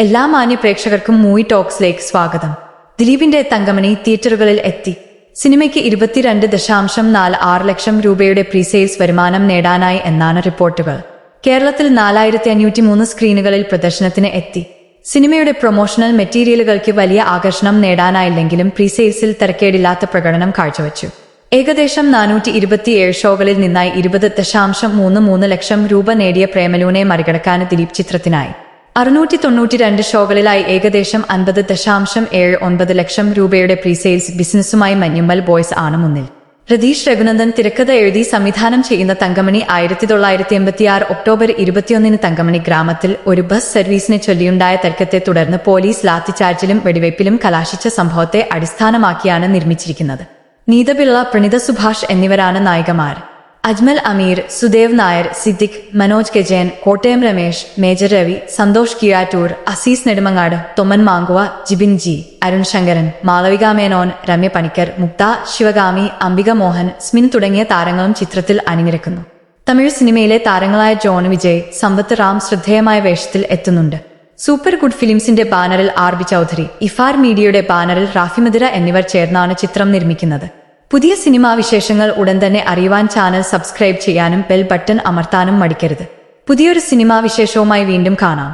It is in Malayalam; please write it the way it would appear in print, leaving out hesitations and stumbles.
എല്ലാ മാന്യ പ്രേക്ഷകർക്കും മൂവി ടോക്സിലേക്ക് സ്വാഗതം. ദിലീപിന്റെ തങ്കമണി തിയേറ്ററുകളിൽ എത്തി. സിനിമയ്ക്ക് 22.46 ലക്ഷം രൂപയുടെ പ്രീസെയിൽസ് വരുമാനം നേടാനായി എന്നാണ് റിപ്പോർട്ടുകൾ. കേരളത്തിൽ 4503 സ്ക്രീനുകളിൽ പ്രദർശനത്തിന് എത്തി. സിനിമയുടെ പ്രൊമോഷണൽ മെറ്റീരിയലുകൾക്ക് വലിയ ആകർഷണം നേടാനായില്ലെങ്കിലും പ്രീസെയിൽസിൽ തരക്കേടില്ലാത്ത പ്രകടനം കാഴ്ചവെച്ചു. ഏകദേശം 427 ഷോകളിൽ നിന്നായി 20.33 ലക്ഷം രൂപ നേടിയ പ്രേമലൂനെ മറികടക്കാൻ ദിലീപ് ചിത്രത്തിനായി 692 ഷോകളിലായി ഏകദേശം 50.79 ലക്ഷം രൂപയുടെ പ്രീസെയിൽസ് ബിസിനസ്സുമായി മഞ്ഞുമ്മൽ ബോയ്സ് ആണ് മുന്നിൽ. രതീഷ് രഘുനന്ദൻ തിരക്കഥ എഴുതി സംവിധാനം ചെയ്യുന്ന തങ്കമണി 1986 ഒക്ടോബർ 21 തങ്കമണി ഗ്രാമത്തിൽ ഒരു ബസ് സർവീസിനെ ചൊല്ലിയുണ്ടായ തർക്കത്തെ തുടർന്ന് പോലീസ് ലാത്തിച്ചാർജിലും വെടിവയ്പിലും കലാശിച്ച സംഭവത്തെ അടിസ്ഥാനമാക്കിയാണ് നിർമ്മിച്ചിരിക്കുന്നത്. നീതപിള്ള, പ്രണീത സുഭാഷ് എന്നിവരാണ് നായികമാർ. അജ്മൽ അമീർ, സുദേവ് നായർ, സിദ്ദിഖ്, മനോജ് കെജയൻ, കോട്ടയം രമേശ്, മേജർ രവി, സന്തോഷ് കീഴാറ്റൂർ, അസീസ് നെടുമങ്ങാട്, തൊമ്മൻ മാങ്കുവ, ജിബിൻ ജി, അരുൺ ശങ്കരൻ, മാളവിക മേനോൻ, രമ്യ പണിക്കർ, മുക്ത, ശിവഗാമി, അംബിക മോഹൻ, സ്മിൻ തുടങ്ങിയ താരങ്ങളും ചിത്രത്തിൽ അണിനിരക്കുന്നു. തമിഴ് സിനിമയിലെ താരങ്ങളായ ജോൺ വിജയ്, സമ്പത്ത് റാം ശ്രദ്ധേയമായ വേഷത്തിൽ എത്തുന്നുണ്ട്. സൂപ്പർ ഗുഡ് ഫിലിംസിന്റെ ബാനറിൽ RB ചൗധരി, ഇഫാർ മീഡിയയുടെ ബാനറിൽ റാഫി മദിര എന്നിവർ ചേർന്നാണ് ചിത്രം നിർമ്മിക്കുന്നത്. പുതിയ സിനിമാ വിശേഷങ്ങൾ ഉടൻ തന്നെ അറിയുവാൻ ചാനൽ സബ്സ്ക്രൈബ് ചെയ്യാനും ബെൽ ബട്ടൺ അമർത്താനും മടിക്കരുത്. പുതിയൊരു സിനിമാ വിശേഷവുമായി വീണ്ടും കാണാം.